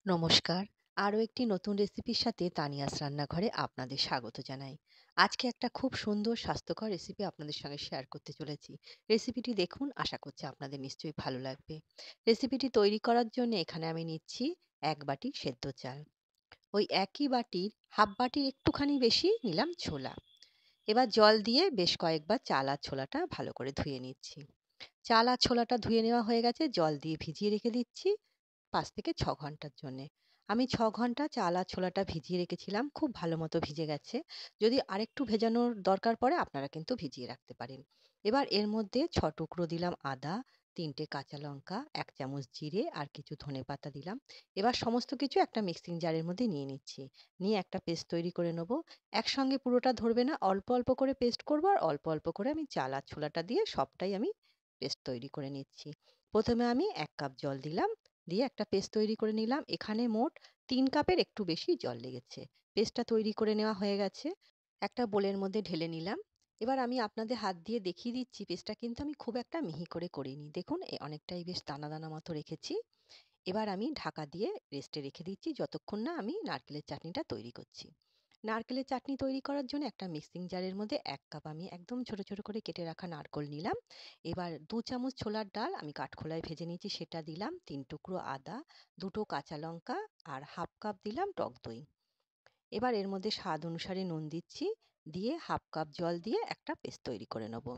নমস্কার। আরও একটি নতুন রেসিপির সাথে তানিয়াস রান্নাঘরে আপনাদের স্বাগত জানাই। আজকে একটা খুব সুন্দর স্বাস্থ্যকর রেসিপি আপনাদের সঙ্গে শেয়ার করতে চলেছি। রেসিপিটি দেখুন, আশা করছি আপনাদের নিশ্চয়ই ভালো লাগবে। রেসিপিটি তৈরি করার জন্য এখানে আমি নিচ্ছি ১ বাটি সেদ্ধ চাল। ওই একই বাটির হাফ বাটির একটুখানি বেশি নিলাম ছোলা। এবার জল দিয়ে বেশ কয়েকবার চাল আর ছোলাটা ভালো করে ধুয়ে নিচ্ছি। চাল আর ছোলাটা ধুয়ে নেওয়া হয়ে গেছে, জল দিয়ে ভিজিয়ে রেখে দিচ্ছি ৫ থেকে ৬ ঘন্টার জন্যে। আমি ৬ ঘন্টা চাল আর ছোলাটা ভিজিয়ে রেখেছিলাম। খুব ভালো মতো ভিজে গেছে। যদি আরেকটু ভেজানোর দরকার পড়ে আপনারা কিন্তু ভিজিয়ে রাখতে পারেন। এবার এর মধ্যে ৬ টুকরো দিলাম আদা, ৩ টে কাঁচা লঙ্কা, ১ চামচ জিরে আর কিছু ধনেপাতা দিলাম। এবার সমস্ত কিছু একটা মিক্সিং জারের মধ্যে নিয়ে নিচ্ছি। নিয়ে একটা পেস্ট তৈরি করে নেব। একসঙ্গে পুরোটা ধরবে না, অল্প, অল্প করে পেস্ট করব আর অল্প, অল্প করে আমি চাল আর ছোলাটা দিয়ে সবটাই আমি পেস্ট তৈরি করে নিচ্ছি। ১ম এ আমি ১ কাপ জল দিলাম। দিয়ে একটা পেস্ট তৈরি করে নিলাম। এখানে মোট ৩ কাপের একটু বেশি জল লেগেছে। পেস্টটা তৈরি করে নেওয়া হয়ে গেছে। একটা বোলের মধ্যে ঢেলে নিলাম। এবার আমি আপনাদের হাত দিয়ে দেখিয়ে দিচ্ছি, পেস্টটা কিন্তু আমি খুব একটা মিহি করে করিনি। দেখুন অনেকটাই বেশ দানা, দানা মতো রেখেছি। এবার আমি ঢাকা দিয়ে রেস্টে রেখে দিচ্ছি যতক্ষণ না আমি নারকেলের চাটনিটা তৈরি করছি। নারকেলের চাটনি তৈরি করার জন্য একটা মিক্সিং জারের মধ্যে ১ কাপ আমি একদম ছোট, ছোট করে কেটে রাখা নারকোল নিলাম। এবার ২ চামচ ছোলার ডাল আমি কাঠখোলায় ভেজে নিয়েছি সেটা দিলাম, ৩ টুকরো আদা, ২ টো কাঁচা লঙ্কা আর হাফ কাপ দিলাম টক দই। এবার এর মধ্যে স্বাদ অনুসারে নুন দিচ্ছি, দিয়ে হাফ কাপ জল দিয়ে একটা পেস্ট তৈরি করে নেব।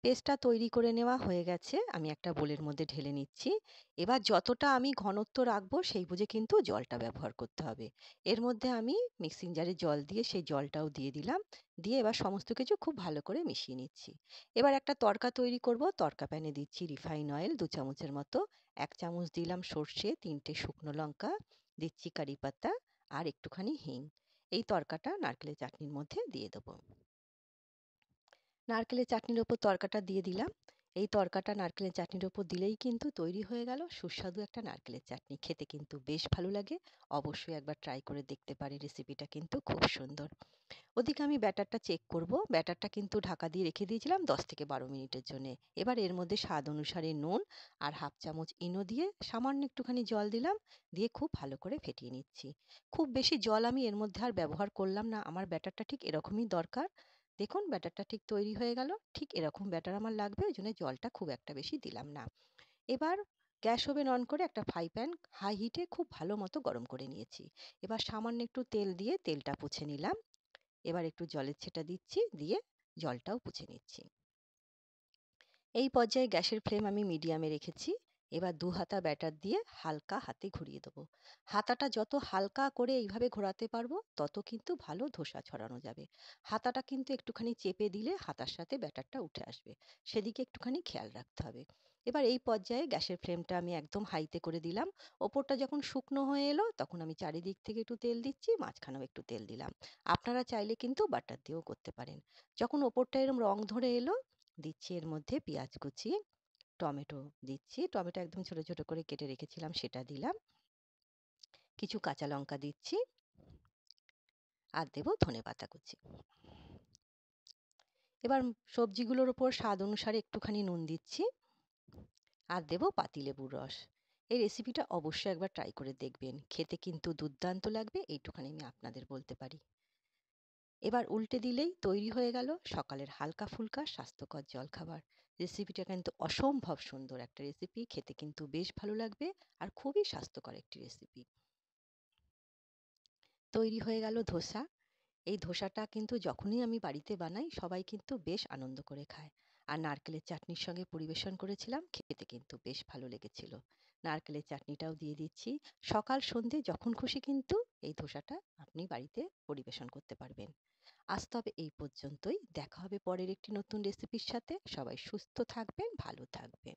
পেস্টটা তৈরি করে নেওয়া হয়ে গেছে। আমি একটা বোলের মধ্যে ঢেলে নিচ্ছি। এবার যতটা আমি ঘনত্ব রাখবো সেই বুঝে কিন্তু জলটা ব্যবহার করতে হবে। এর মধ্যে আমি মিক্সিং জারে জল দিয়ে সেই জলটাও দিয়ে দিলাম। দিয়ে এবার সমস্ত কিছু খুব ভালো করে মিশিয়ে নিচ্ছি। এবার একটা তড়কা তৈরি করব। তড়কা প্যানে দিচ্ছি রিফাইন অয়েল ২ চামচের মতো। ১ চামচ দিলাম সর্ষে, ৩ টে শুকনো লঙ্কা, দিচ্ছি কারি পাতা আর একটুখানি হিং। এই তড়কাটা নারকেলের চাটনির মধ্যে দিয়ে দেবো। নারকেলের চাটনির ওপর তড়কাটা দিয়ে দিলাম। এই তড়কাটা নারকেলের চাটনির ওপর দিলেই কিন্তু তৈরি হয়ে গেল সুস্বাদু একটা নারকেলের চাটনি। খেতে কিন্তু বেশ ভালো লাগে। অবশ্যই একবার ট্রাই করে দেখতে পারেন, রেসিপিটা কিন্তু খুব সুন্দর। ওদিকে আমি ব্যাটারটা চেক করব। ব্যাটারটা কিন্তু ঢাকা দিয়ে রেখে দিয়েছিলাম ১০ থেকে ১২ মিনিটের জন্যে। এবার এর মধ্যে স্বাদ অনুসারে নুন আর হাফ চামচ ইনো দিয়ে সামান্য একটুখানি জল দিলাম। দিয়ে খুব ভালো করে ফেটিয়ে নিচ্ছি। খুব বেশি জল আমি এর মধ্যে আর ব্যবহার করলাম না। আমার ব্যাটারটা ঠিক এরকমই দরকার। দেখুন ব্যাটারটা ঠিক তৈরি হয়ে গেল। ঠিক এরকম ব্যাটার আমার লাগবে। ওইজন্য জলটা খুব একটা বেশি দিলাম না। এবার গ্যাস ওভেন অন করে একটা ফ্রাই প্যান হাই হিটে খুব ভালো মতো গরম করে নিয়েছি। এবার সামান্য একটু তেল দিয়ে তেলটা পুছে নিলাম। এবার একটু জলের ছেটা দিচ্ছি, দিয়ে জলটাও পুছে নিচ্ছি। এই পর্যায়ে গ্যাসের ফ্লেম আমি মিডিয়ামে রেখেছি। এবার ২ হাতা ব্যাটার দিয়ে হালকা হাতে ঘুরিয়ে দেবো। হাতাটা যত হালকা করে এইভাবে ঘোরাতে পারবো তত কিন্তু ভালো ধোসা ছড়ানো যাবে। হাতাটা কিন্তু একটুখানি চেপে দিলে হাতার সাথে ব্যাটারটা উঠে আসবে। সেদিকে একটুখানি খেয়াল রাখতে হবে। এবার এই পর্যায়ে গ্যাসের ফ্লেমটা আমি একদম হাইতে করে দিলাম। ওপরটা যখন শুকনো হয়ে এলো তখন আমি চারিদিক থেকে একটু তেল দিচ্ছি, মাঝখানেও একটু তেল দিলাম। আপনারা চাইলে কিন্তু বাটার দিয়েও করতে পারেন। যখন ওপরটা এরকম রং ধরে এলো, দিচ্ছি এর মধ্যে পেঁয়াজ কুচি, টমেটো দিচ্ছি। টমেটো একদম ছোট, ছোট করে কেটে রেখেছিলাম সেটা দিলাম। কিছু কাঁচা লঙ্কা দিচ্ছি আর দেবো ধনেপাতা কুচি। এবার সবজিগুলোর উপর স্বাদ অনুসারে একটুখানি নুন দিচ্ছি আর দেবো পাতিলেবুর রস। এই রেসিপিটা অবশ্যই একবার ট্রাই করে দেখবেন। খেতে কিন্তু দুর্দান্ত লাগবে, এইটুখানি আমি আপনাদের বলতে পারি। এবার উল্টে দিলেই তৈরি হয়ে গেল সকালের হালকা ফুলকা স্বাস্থ্যকর জলখাবার। রেসিপিটা কিন্তু অসম্ভব সুন্দর একটা রেসিপি, খেতে কিন্তু বেশ ভালো লাগবে আর খুবই স্বাস্থ্যকর একটি রেসিপি। তৈরি হয়ে গেল ধোসা। এই ধোসাটা কিন্তু যখনই আমি বাড়িতে বানাই সবাই কিন্তু বেশ আনন্দ করে খায়। আর নারকেলের চাটনির সঙ্গে পরিবেশন করেছিলাম, খেতে কিন্তু বেশ ভালো লেগেছিল। নারকেলের চাটনিটাও দিয়ে দিচ্ছি। সকাল সন্ধে যখন খুশি কিন্তু এই ধোসাটা আপনি বাড়িতে পরিবেশন করতে পারবেন। আজ তবে এই পর্যন্তই। দেখা হবে পরের একটি নতুন রেসিপির সাথে। সবাই সুস্থ থাকবেন, ভালো থাকবেন।